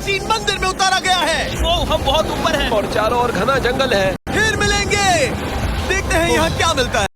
प्राचीन मंदिर में उतारा गया है। ओ, हम बहुत ऊपर हैं। और चारों ओर घना जंगल है। फिर मिलेंगे, देखते हैं यहाँ क्या मिलता है।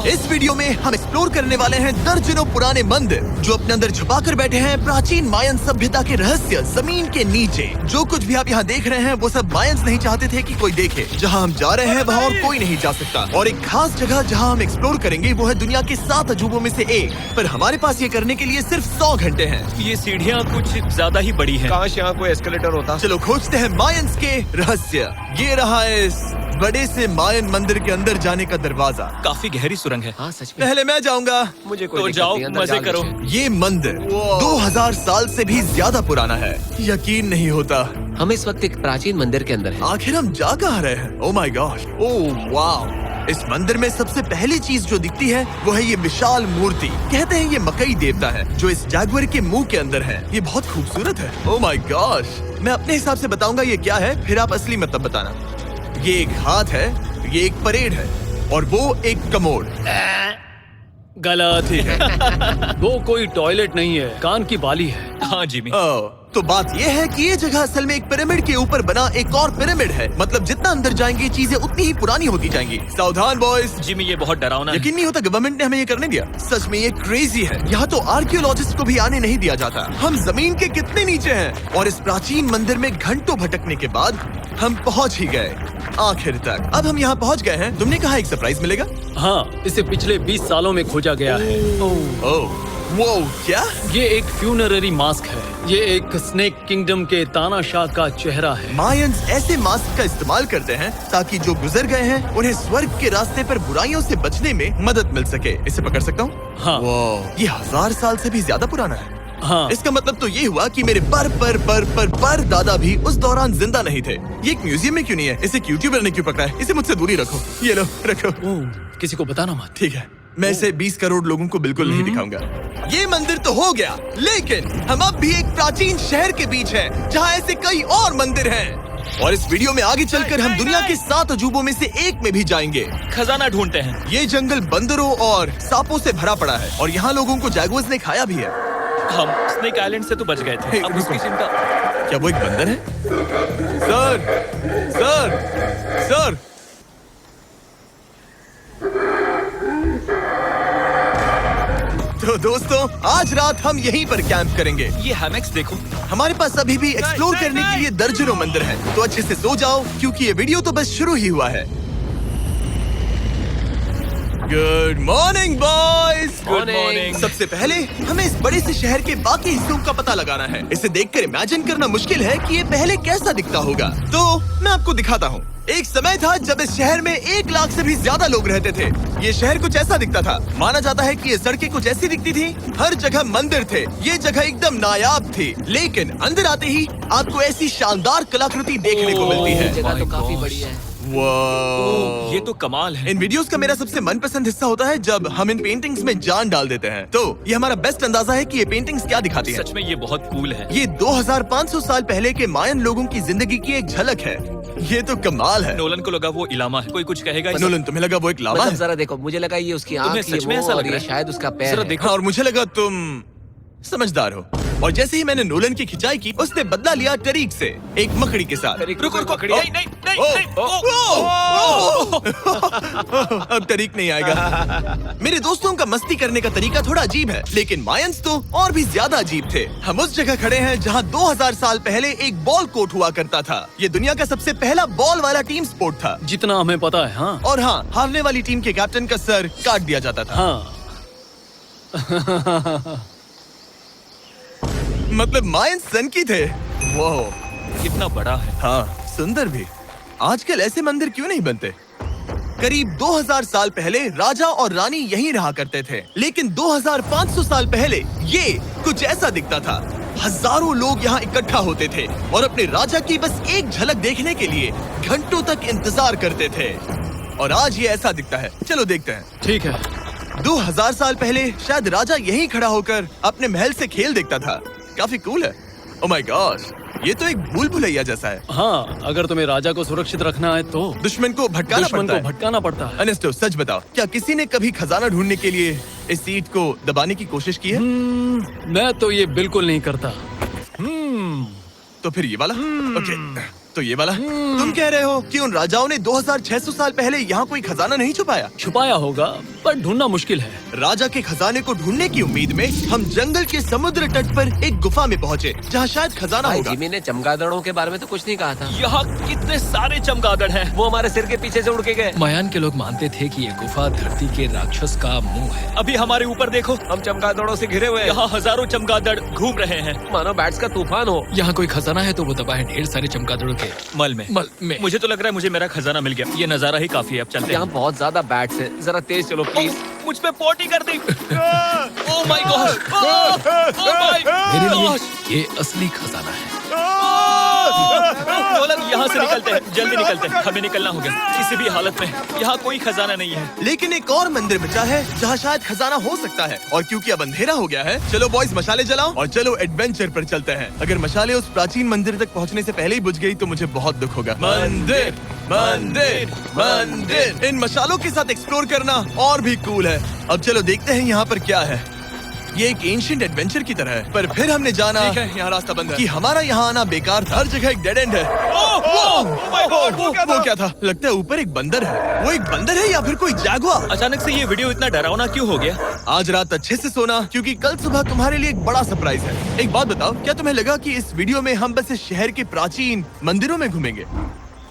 इस वीडियो में हम एक्सप्लोर करने वाले हैं दर्जनों पुराने मंदिर जो अपने अंदर छुपा कर बैठे हैं प्राचीन मायन सभ्यता के रहस्य जमीन के नीचे। जो कुछ भी आप यहाँ देख रहे हैं वो सब मायंस नहीं चाहते थे कि कोई देखे। जहाँ हम जा रहे हैं वहाँ और कोई नहीं जा सकता। और एक खास जगह जहाँ हम एक्सप्लोर करेंगे वो है दुनिया के 7 अजूबों में से एक। पर हमारे पास ये करने के लिए सिर्फ 100 घंटे हैं। ये सीढ़ियाँ कुछ ज्यादा ही बड़ी हैं। काश यहाँ कोई एस्केलेटर होता। चलो खोजते हैं मायंस के रहस्य। ये रहा इस बड़े से मायन मंदिर के अंदर जाने का दरवाजा। काफी गहरी सुरंग है। हाँ सच में। पहले मैं जाऊंगा। मुझे कोई तो दिक्कत जाओ, नहीं, अंदर मजे जाने करो। दीजिए। ये मंदिर 2000 साल से भी ज्यादा पुराना है। यकीन नहीं होता। हम इस वक्त एक प्राचीन मंदिर के अंदर हैं। आखिर हम जा कहाँ रहे हैं? ओह माय गॉड, ओह वाव। इस मंदिर में सबसे पहली चीज जो दिखती है वो है ये विशाल मूर्ति। कहते हैं ये मकई देवता है जो इस जागवर के मुंह के अंदर है। ये बहुत खूबसूरत है। ओह माय गॉड, मैं अपने हिसाब से बताऊंगा ये क्या है, फिर आप असली मतलब बताना। ये एक हाथ है, ये एक परेड है और वो एक कमोड। गलत ही है। वो कोई टॉयलेट नहीं है, कान की बाली है। हाँ जिमी। तो बात ये है कि ये जगह असल में एक पिरामिड के ऊपर बना एक और पिरामिड है। मतलब जितना अंदर जाएंगे चीजें उतनी ही पुरानी होती जाएंगी। सावधान बॉयज। जिमी ये बहुत डरावना है। यकीन नहीं होता गवर्नमेंट ने हमें ये करने दिया। सच में ये क्रेजी है। यहाँ तो आर्कियोलॉजिस्ट को भी आने नहीं दिया जाता। हम जमीन के कितने नीचे हैं। और इस प्राचीन मंदिर में घंटों भटकने के बाद हम पहुँच ही गए आखिर तक। अब हम यहाँ पहुँच गए हैं। तुमने कहा एक सरप्राइज मिलेगा। हाँ, इसे पिछले 20 सालों में खोजा गया है। ओह वो क्या? ये एक फ्यूनररी मास्क है। ये एक स्नेक किंगडम के तानाशाह का चेहरा है। मायंस ऐसे मास्क का इस्तेमाल करते हैं ताकि जो गुजर गए हैं उन्हें स्वर्ग के रास्ते पर बुराइयों से बचने में मदद मिल सके। इसे पकड़ सकता हूँ? हाँ। ये 1000 साल से भी ज्यादा पुराना है। हाँ। इसका मतलब तो ये हुआ कि मेरे पर दादा भी उस दौरान जिंदा नहीं थे। ये एक म्यूजियम में क्यों नहीं है? इसे यूट्यूबर ने क्यों पकड़ा है? इसे मुझसे दूरी रखो। ये लो रखो। किसी को बताना मत। ठीक है, मैं इसे 20 करोड़ लोगों को बिल्कुल नहीं दिखाऊंगा। ये मंदिर तो हो गया, लेकिन हम अब भी एक प्राचीन शहर के बीच हैं, जहाँ ऐसे कई और मंदिर हैं। और इस वीडियो में आगे चलकर हम दुनिया के 7 अजूबों में से एक में भी जाएंगे। खजाना ढूंढते हैं। ये जंगल बंदरों और सांपों से भरा पड़ा है और यहाँ लोगों को जैगुआर्स ने खाया भी है। हम स्नेक आइलैंड से तो बच गए थे। अब उसकी चिंता। क्या वो एक बंदर है? Sir, sir, sir. तो दोस्तों आज रात हम यहीं पर कैंप करेंगे। ये हैमेक्स देखो। हमारे पास अभी भी एक्सप्लोर करने के लिए दर्जनों मंदिर हैं। तो अच्छे से सो जाओ क्योंकि ये वीडियो तो बस शुरू ही हुआ है। Good morning boys. Good morning. सबसे पहले हमें इस बड़े से शहर के बाकी हिस्सों का पता लगाना है। इसे देखकर इमेजिन करना मुश्किल है कि ये पहले कैसा दिखता होगा। तो मैं आपको दिखाता हूँ। एक समय था जब इस शहर में 1 लाख से भी ज्यादा लोग रहते थे। ये शहर कुछ ऐसा दिखता था। माना जाता है कि ये सड़कें कुछ ऐसी दिखती थी। हर जगह मंदिर थे। ये जगह एकदम नायाब थी। लेकिन अंदर आते ही आपको ऐसी शानदार कलाकृति देखने को मिलती है। जगह तो काफी बड़ी है। वाह, ये तो कमाल है। इन वीडियोस का मेरा सबसे मनपसंद हिस्सा होता है जब हम इन पेंटिंग्स में जान डाल देते हैं। तो ये हमारा बेस्ट अंदाजा है कि ये पेंटिंग्स क्या दिखाती हैं। सच में ये बहुत कूल है। ये 2500 साल पहले के मायन लोगों की जिंदगी की एक झलक है। ये तो कमाल है। नोलन को लगा वो इलामा है। कोई कुछ कहेगा? नोलन तुम्हें लगा वो एक लावा मतलब है? जरा देखो, मुझे लगा ये उसकी आंख, तुम्हें ये सच में वो, ऐसा और लग रहा ये है? शायद उसका पैर जरा है। देखो। हाँ, और मुझे लगा तुम समझदार हो। और जैसे ही मैंने नोलन की खिंचाई की उसने बदला लिया टरीक से एक मकड़ी के साथ। रुको रुको। ओ, नहीं नहीं नहीं ओ, नहीं। ओ, अब तरीक नहीं आएगा। मेरे दोस्तों का मस्ती करने का तरीका थोड़ा अजीब है, लेकिन मायंस तो और भी ज्यादा अजीब थे। हम उस जगह खड़े हैं जहां 2000 साल पहले एक बॉल कोर्ट हुआ करता था। ये दुनिया का सबसे पहला बॉल वाला टीम स्पोर्ट था। जितना हमें पता है। हाँ। और हाँ, हारने वाली टीम के कैप्टन का सर काट दिया जाता था। हाँ। मतलब मायंस सन की थे। वो कितना बड़ा है। हाँ, सुंदर भी। आजकल ऐसे मंदिर क्यों नहीं बनते? करीब 2000 साल पहले राजा और रानी यहीं रहा करते थे, लेकिन 2500 साल पहले ये कुछ ऐसा दिखता था। हजारों लोग यहाँ इकट्ठा होते थे और अपने राजा की बस एक झलक देखने के लिए घंटों तक इंतजार करते थे। और आज ये ऐसा दिखता है। चलो देखते हैं। ठीक है। 2000 साल पहले शायद राजा यहीं खड़ा होकर अपने महल से खेल देखता था। काफी कूल है। ओह माय गॉड, ये तो एक भूल भुलैया जैसा है। हाँ, अगर तुम्हें राजा को सुरक्षित रखना है तो दुश्मन को भटकाना पड़ता है। अनेस्टो, सच बताओ, क्या किसी ने कभी खजाना ढूंढने के लिए इस सीट को दबाने की कोशिश की है? मैं तो ये बिल्कुल नहीं करता। तो फिर ये वाला। ओके, तो ये वाला। तुम कह रहे हो कि उन राजाओं ने 2600 साल पहले यहाँ कोई खजाना नहीं छुपाया? छुपाया होगा पर ढूंढना मुश्किल है। राजा के खजाने को ढूंढने की उम्मीद में हम जंगल के समुद्र तट पर एक गुफा में पहुँचे जहाँ शायद खजाना भाई होगा। जिमी ने चमगादड़ों के बारे में तो कुछ नहीं कहा था। यहाँ कितने सारे चमगादड़ हैं। वो हमारे सिर के पीछे से उड़ के गए। मायान के लोग मानते थे कि ये गुफा धरती के राक्षस का मुंह है। अभी हमारे ऊपर देखो, हम चमगादड़ों से घिरे हुए हैं। यहाँ हजारों चमगादड़ घूम रहे हैं। मानो बैट्स का तूफान हो। यहाँ कोई खजाना है तो वो दबा है ढेर सारे चमगादड़ों के मल में। में। मुझे तो लग रहा है मुझे मेरा खजाना मिल गया। ये नजारा ही काफी है, अब चलते यहाँ हैं। बहुत ज्यादा बैट्स है, जरा तेज चलो प्लीज। मुझ पे पोटी कर दी। Oh my God, oh my मेरे लिए गॉड। ये असली खजाना है। नोलन, यहाँ से निकलते हैं, जल्दी निकलते हैं, हमें निकलना होगा किसी भी हालत में। यहाँ कोई खजाना नहीं है। लेकिन एक और मंदिर बचा है जहाँ शायद खजाना हो सकता है, और क्योंकि अब अंधेरा हो गया है, चलो बॉयज मशाले जलाओ और चलो एडवेंचर पर चलते हैं। अगर मशाले उस प्राचीन मंदिर तक पहुँचने से पहले ही बुझ गई तो मुझे बहुत दुख होगा। मंदिर, मंदिर, मंदिर। इन मशालों के साथ एक्सप्लोर करना और भी कूल है। अब चलो देखते हैं यहाँ पर क्या है। ये एक एंशिएंट एडवेंचर की तरह है, पर फिर हमने जाना ठीक है, यहाँ रास्ता बंद है। कि हमारा यहाँ आना बेकार था। हर जगह एक डेड एंड है। वो क्या था? लगता है ऊपर एक बंदर है। वो एक बंदर है या फिर कोई जैगुआर? अचानक से ये वीडियो इतना डरावना क्यों हो गया? आज रात अच्छे से सोना, क्योंकि कल सुबह तुम्हारे लिए एक बड़ा सरप्राइज है। एक बात बताओ, क्या तुम्हें लगा कि इस वीडियो में हम बस इस शहर के प्राचीन मंदिरों में घूमेंगे?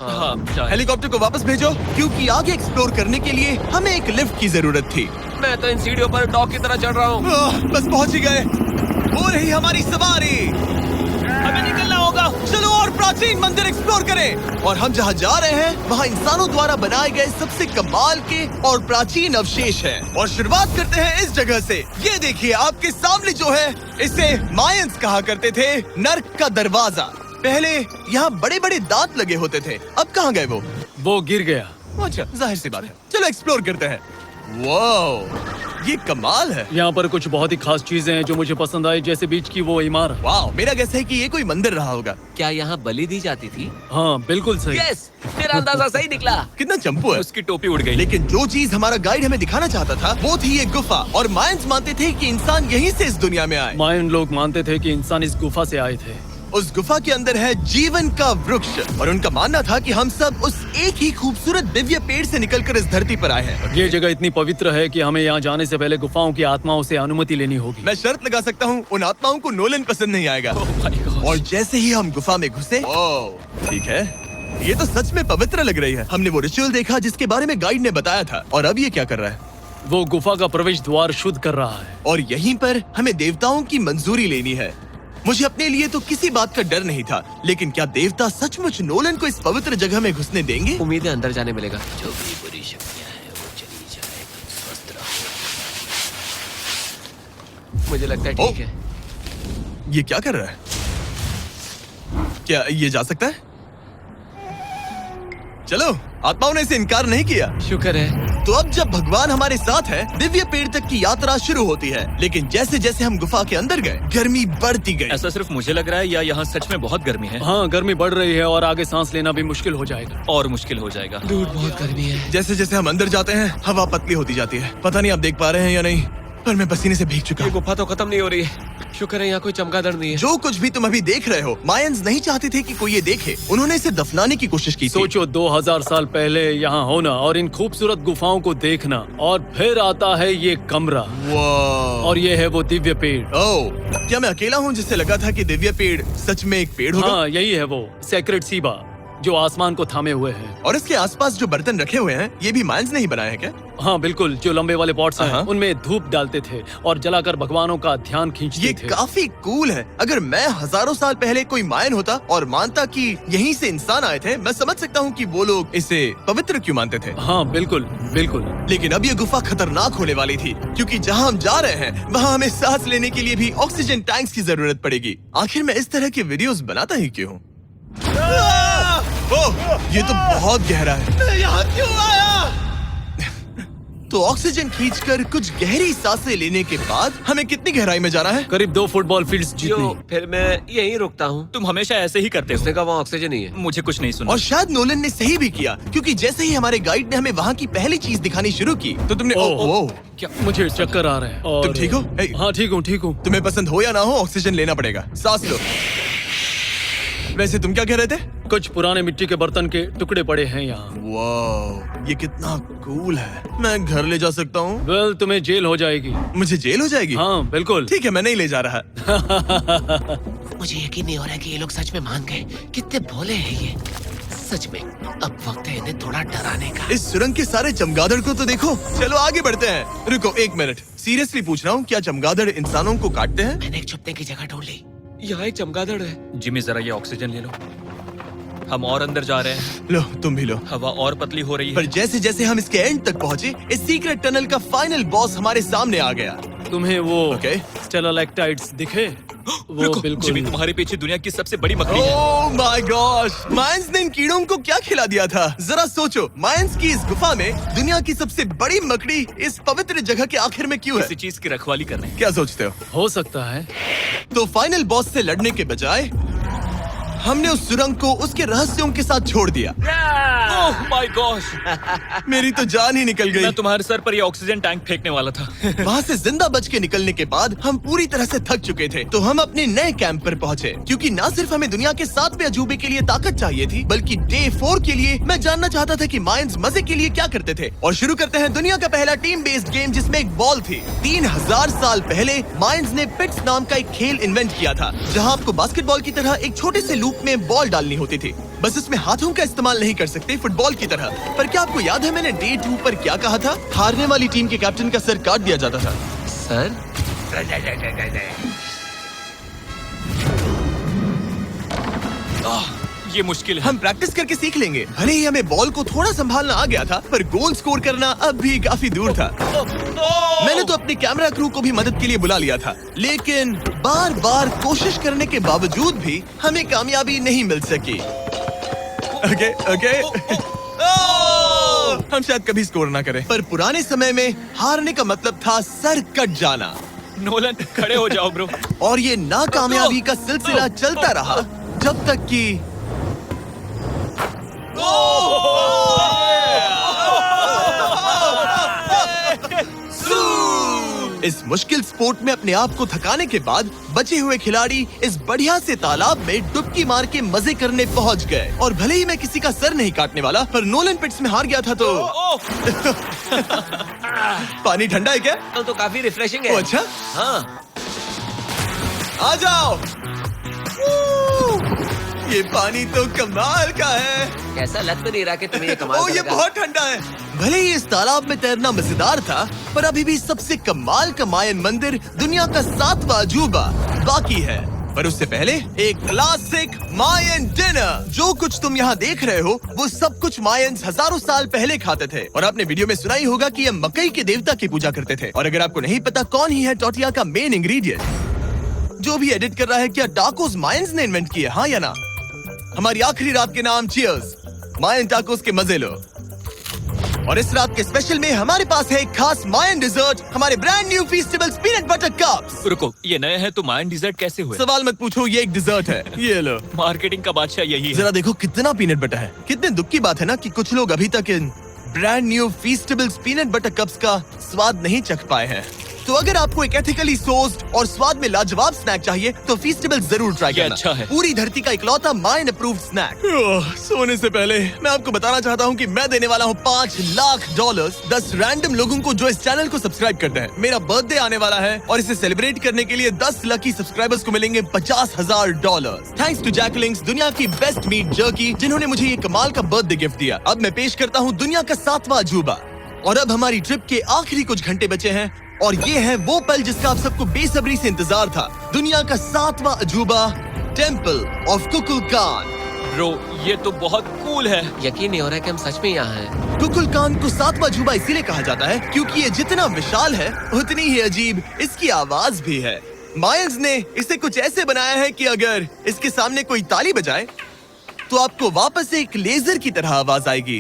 हाँ, शायद। हेलीकॉप्टर को वापस भेजो, क्योंकि आगे एक्सप्लोर करने के लिए हमें एक लिफ्ट की जरूरत थी। मैं तो इन सीढ़ियों पर डॉग की तरह चढ़ रहा हूँ। बस पहुंच ही गए। हो रही हमारी सवारी। हमें निकलना होगा। चलो और प्राचीन मंदिर एक्सप्लोर करें। और हम जहाँ जा रहे हैं वहाँ इंसानों द्वारा बनाए गए सबसे कमाल के और प्राचीन अवशेष हैं। और शुरुआत करते हैं इस जगह से। ये देखिए आपके सामने जो है, इसे मायंस कहा करते थे नर्क का दरवाजा। पहले यहाँ बड़े बड़े दांत लगे होते थे, अब कहाँ गए वो? वो गिर गया। अच्छा, जाहिर सी बात है। चलो एक्सप्लोर करते हैं। वाओ, ये कमाल है। यहाँ पर कुछ बहुत ही खास चीजें हैं जो मुझे पसंद आई, जैसे बीच की वो इमारत। वाओ, मेरा गैस है कि ये कोई मंदिर रहा होगा। क्या यहाँ बलि दी जाती थी? हाँ बिल्कुल सही। यस, तेरा अंदाजा सही निकला। कितना चंपू है। उसकी टोपी उड़ गई। लेकिन जो चीज हमारा गाइड हमें दिखाना चाहता था वो थी ये गुफा। और मायंस मानते थे कि इंसान यहीं से इस दुनिया में आए। मायन लोग मानते थे कि इंसान इस गुफा से आए थे। उस गुफा के अंदर है जीवन का वृक्ष, और उनका मानना था कि हम सब उस एक ही खूबसूरत दिव्य पेड़ से निकलकर इस धरती पर आए हैं। ये जगह इतनी पवित्र है कि हमें यहाँ जाने से पहले गुफाओं की आत्माओं से अनुमति लेनी होगी। मैं शर्त लगा सकता हूँ उन आत्माओं को नोलन पसंद नहीं आएगा। Oh my God। और जैसे ही हम गुफा में घुसे, ठीक है, ये तो सच में पवित्र लग रही है। हमने वो रिचुअल देखा जिसके बारे में गाइड ने बताया था। और अब ये क्या कर रहा है? वो गुफा का प्रवेश द्वार शुद्ध कर रहा है। और यहीं पर हमें देवताओं की मंजूरी लेनी है। मुझे अपने लिए तो किसी बात का डर नहीं था, लेकिन क्या देवता सचमुच नोलन को इस पवित्र जगह में घुसने देंगे? उम्मीद है अंदर जाने मिलेगा। जो भी बुरी शक्तियाँ हैं वो चली जाए, स्वस्थ रहो। मुझे लगता है ठीक है। ये क्या कर रहा है? क्या ये जा सकता है? चलो, आत्माओं ने इसे इनकार नहीं किया। शुक्र है। तो अब जब भगवान हमारे साथ है, दिव्य पेड़ तक की यात्रा शुरू होती है। लेकिन जैसे जैसे हम गुफा के अंदर गए, गर्मी बढ़ती गई। ऐसा सिर्फ मुझे लग रहा है या यहाँ सच में बहुत गर्मी है? हाँ, गर्मी बढ़ रही है और आगे सांस लेना भी मुश्किल हो जाएगा। और मुश्किल हो जाएगा। दूर बहुत गर्मी है। जैसे जैसे हम अंदर जाते हैं, हवा पतली होती जाती है। पता नहीं आप देख पा रहे हैं या नहीं, पर मैं पसीने से भीग चुका ये हूँ। गुफा तो खत्म नहीं हो रही है। शुक्र है यहाँ कोई चमगादड़ नहीं है। जो कुछ भी तुम अभी देख रहे हो, मायंस नहीं चाहते थे कि कोई ये देखे। उन्होंने इसे दफनाने की कोशिश की थी। सोचो 2000 साल पहले यहाँ होना और इन खूबसूरत गुफाओं को देखना, और फिर आता है ये कमरा, वाह। और ये है वो दिव्य पेड़। ओह, क्या मैं अकेला हूँ जिससे लगा था कि दिव्य पेड़ सच में एक पेड़ होगा? हाँ, यही है वो सेक्रेड सीबा जो आसमान को थामे हुए है। और इसके आसपास जो बर्तन रखे हुए हैं, ये भी मायंस ने ही बनाए हैं क्या? हाँ बिल्कुल, जो लंबे वाले पॉट्स हैं, हाँ। उनमें धूप डालते थे और जलाकर भगवानों का ध्यान खींचते ये थे। काफी कूल है। अगर मैं हजारों साल पहले कोई मायन होता और मानता कि यहीं से इंसान आए थे, मैं समझ सकता हूँ कि वो लोग इसे पवित्र क्यों मानते थे। हाँ बिल्कुल बिल्कुल। लेकिन अब ये गुफा खतरनाक होने वाली थी, क्योंकि जहाँ हम जा रहे हैं वहाँ हमें सांस लेने के लिए भी ऑक्सीजन टैंक्स की जरूरत पड़ेगी। आखिर मैं इस तरह के वीडियोस बनाता ही क्यों हूँ? ओह, ये तो बहुत गहरा है। मैं यहाँ क्यों आया? तो ऑक्सीजन खींचकर कुछ गहरी सांसें लेने के बाद हमें कितनी गहराई में जाना है? करीब 2 फुटबॉल फील्ड्स जो जितनी। फिर मैं यहीं रुकता हूँ। तुम हमेशा ऐसे ही करते उसने हो। कहा वहाँ ऑक्सीजन ही है। मुझे कुछ नहीं सुना। और शायद नोलन ने सही भी किया, क्योंकि जैसे ही हमारे गाइड ने हमें वहाँ की पहली चीज दिखानी शुरू की तो तुमने ओह, क्या? मुझे चक्कर आ रहे हैं। और तुम ठीक हो? हाँ ठीक हूँ ठीक हूँ। तुम्हें पसंद हो या ना हो, ऑक्सीजन लेना पड़ेगा। सांस लो। वैसे तुम क्या कह रहे थे? कुछ पुराने मिट्टी के बर्तन के टुकड़े पड़े हैं यहाँ। वाह, ये कितना कूल है। मैं घर ले जा सकता हूँ? वेल, तुम्हें जेल हो जाएगी। मुझे जेल हो जाएगी? हाँ बिल्कुल। ठीक है, मैं नहीं ले जा रहा। मुझे यकीन नहीं हो रहा है कि ये लोग सच में मान गए। कितने भोले हैं ये। सच में अब वक्त है इन्हें थोड़ा डराने का। इस सुरंग के सारे चमगादड़ को तो देखो। चलो आगे बढ़ते हैं। रुको एक मिनट, सीरियसली पूछ रहा हूँ, क्या चमगादड़ इंसानों को काटते हैं? मैंने एक छुपने की जगह ढूंढ ली। यहाँ एक चमगादड़ है। जिमी जरा ये ऑक्सीजन ले लो। हम और अंदर जा रहे हैं। लो तुम भी लो। हवा और पतली हो रही पर है। जैसे जैसे हम इसके एंड तक पहुँचे, इस सीक्रेट टनल का फाइनल बॉस हमारे सामने आ गया। तुम्हें वो ओके। स्टेलाक्टाइट्स दिखे? वो रुको, बिल्कुल। जिमी तुम्हारे पीछे दुनिया की सबसे बड़ी मकड़ी है। ओह माय गॉश, मायंस ने इन कीड़ों को क्या खिला दिया था? जरा सोचो, मायंस की इस गुफा में दुनिया की सबसे बड़ी मकड़ी इस पवित्र जगह के आखिर में क्यों है? किसी चीज की रखवाली कर रहे हैं। क्या सोचते हो सकता है। तो फाइनल बॉस से लड़ने के बजाय हमने उस सुरंग को उसके रहस्यों के साथ छोड़ दिया। ओह माय गॉश, मेरी तो जान ही निकल मैं गई। तुम्हारे सर पर ये ऑक्सीजन टैंक फेंकने वाला था। वहाँ से जिंदा बच के निकलने के बाद हम पूरी तरह से थक चुके थे, तो हम अपने नए कैंप पर पहुँचे। क्योंकि न सिर्फ हमें दुनिया के 7वें अजूबे के लिए ताकत चाहिए थी, बल्कि डे 4 के लिए मैं जानना चाहता था कि मायंस मजे के लिए क्या करते थे। और शुरू करते हैं दुनिया का पहला टीम बेस्ड गेम, जिसमें एक बॉल थी। 3000 साल पहले मायंस ने पिट्स नाम का एक खेल इन्वेंट किया था, जहाँ आपको बास्केटबॉल की तरह एक छोटे से लूप में बॉल डालनी होती थी। बस इसमें हाथों का इस्तेमाल नहीं कर सकते फुटबॉल की तरह। पर क्या आपको याद है मैंने डे 2 पर क्या कहा था? हारने वाली टीम के कैप्टन का सर काट दिया जाता था। सर ये मुश्किल है। हम प्रैक्टिस करके सीख लेंगे। भले ही हमें बॉल को थोड़ा संभालना आ गया था, पर गोल स्कोर करना अब भी काफी दूर था। मैंने तो अपने कैमरा क्रू को भी मदद के लिए बुला लिया था, लेकिन बार बार कोशिश करने के बावजूद भी हमें कामयाबी नहीं मिल सकी। ओके हम शायद कभी स्कोर ना करें, पर पुराने समय में हारने का मतलब था सर कट जाना। नोलन खड़े हो जाओ ब्रो। और ये नाकामयाबी का सिलसिला चलता रहा जब तक कि इस मुश्किल स्पोर्ट में अपने आप को थकाने के बाद बचे हुए खिलाड़ी इस बढ़िया से तालाब में डुबकी मार के मजे करने पहुंच गए। और भले ही मैं किसी का सर नहीं काटने वाला, पर नोलन पिट्स में हार गया था तो पानी ठंडा है क्या? तो काफी रिफ्रेशिंग ओ है। अच्छा, हाँ, आ जाओ। ये पानी तो कमाल का है। ऐसा लग तो नहीं रहा कि तुम्हें ये कमाल ओ ये करेगा। बहुत ठंडा है। भले ही इस तालाब में तैरना मजेदार था, पर अभी भी सबसे कमाल का मायन मंदिर, दुनिया का 7वां अजूबा बाकी है। पर उससे पहले एक क्लासिक मायन डिनर। जो कुछ तुम यहाँ देख रहे हो, वो सब कुछ मायंस हजारों साल पहले खाते थे। और आपने वीडियो में सुना ही होगा कि ये मकई के देवता की पूजा करते थे। और अगर आपको नहीं पता कौन ही है टोटिया का मेन इंग्रेडिएंट, जो भी एडिट कर रहा है, क्या टाकोस मायंस ने इन्वेंट किए, हाँ या ना? हमारी आखिरी रात के नाम चीयर्स, मायन टाकोस के मजे लो। और इस रात के स्पेशल में हमारे पास है एक खास मायन डिजर्ट, हमारे brand new Feastables peanut butter cups. रुको, ये नए हैं तो मायन डिजर्ट कैसे हुए? सवाल मत पूछो, ये एक डिजर्ट है। ये लो। मार्केटिंग का बादशाह यही है। जरा देखो कितना पीनट बटर है। कितने दुख की बात है ना कि कुछ लोग अभी तक इन brand new Feastables peanut butter cups का स्वाद नहीं चख पाए हैं। तो अगर आपको एक एथिकली सोर्स्ड और स्वाद में लाजवाब स्नैक चाहिए, तो फीस्टेबल्स जरूर ट्राई ये करना। अच्छा है। पूरी धरती का इकलौता मायन अप्रूव्ड स्नैक। सोने से पहले मैं आपको बताना चाहता हूँ कि मैं देने वाला हूँ $5 लाख 10 रैंडम लोगों को जो इस चैनल को सब्सक्राइब करते हैं। मेरा बर्थडे आने वाला है और इसे सेलिब्रेट करने के लिए 10 लकी सब्सक्राइबर्स को मिलेंगे $50,000। थैंक्स टू जैकलिंग्स, दुनिया की बेस्ट मीट जर्की, जिन्होंने मुझे ये कमाल का बर्थडे गिफ्ट दिया। अब मैं पेश करता हूँ दुनिया का 7वां अजूबा। और अब हमारी ट्रिप के आखिरी कुछ घंटे बचे हैं, और ये है वो पल जिसका आप सबको बेसब्री से इंतजार था। दुनिया का 7वां अजूबा, टेम्पल ऑफ कुकुलकान। ब्रो, ये तो बहुत कूल है। यकीन नहीं हो रहा है कि हम सच में यहाँ हैं। कुकुलकान को 7वां अजूबा इसीलिए कहा जाता है क्योंकि ये जितना विशाल है, उतनी ही अजीब इसकी आवाज भी है। मायंस ने इसे कुछ ऐसे बनाया है कि अगर इसके सामने कोई ताली बजाए, तो आपको वापस एक लेजर की तरह आवाज आएगी।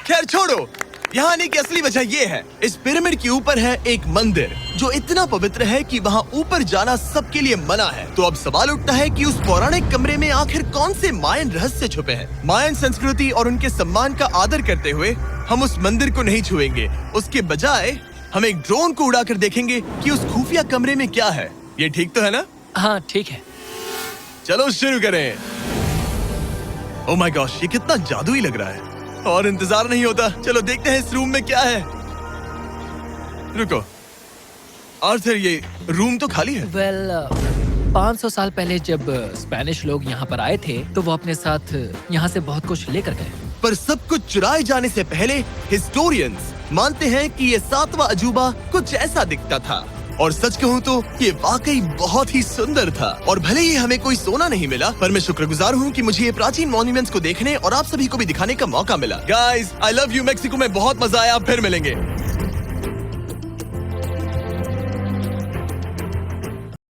खैर छोड़ो, यहाँ आने की असली वजह ये है, इस पिरामिड के ऊपर है एक मंदिर जो इतना पवित्र है कि वहाँ ऊपर जाना सबके लिए मना है। तो अब सवाल उठता है कि उस पौराणिक कमरे में आखिर कौन से मायन रहस्य छुपे हैं। मायन संस्कृति और उनके सम्मान का आदर करते हुए हम उस मंदिर को नहीं छुएंगे। उसके बजाय हम एक ड्रोन को उड़ाकर देखेंगे कि उस खुफिया कमरे में क्या है। ये ठीक तो है ना? हाँ ठीक है। चलो शुरू करें। ओह माय गॉश, ये कितना जादुई लग रहा है और इंतजार नहीं होता। चलो देखते हैं इस रूम में क्या है। रुको आर्थर, ये रूम तो खाली है। वेल 500 साल पहले जब स्पेनिश लोग यहाँ पर आए थे तो वो अपने साथ यहाँ से बहुत कुछ लेकर गए। पर सब कुछ चुराए जाने से पहले हिस्टोरियंस मानते हैं कि ये 7वां अजूबा कुछ ऐसा दिखता था। और सच कहूँ तो ये वाकई बहुत ही सुंदर था। और भले ही हमें कोई सोना नहीं मिला, पर मैं शुक्रगुजार हूँ कि मुझे ये प्राचीन मॉन्यूमेंट्स को देखने और आप सभी को भी दिखाने का मौका मिला। Guys, I love you. Mexico में बहुत मजा आया। फिर मिलेंगे।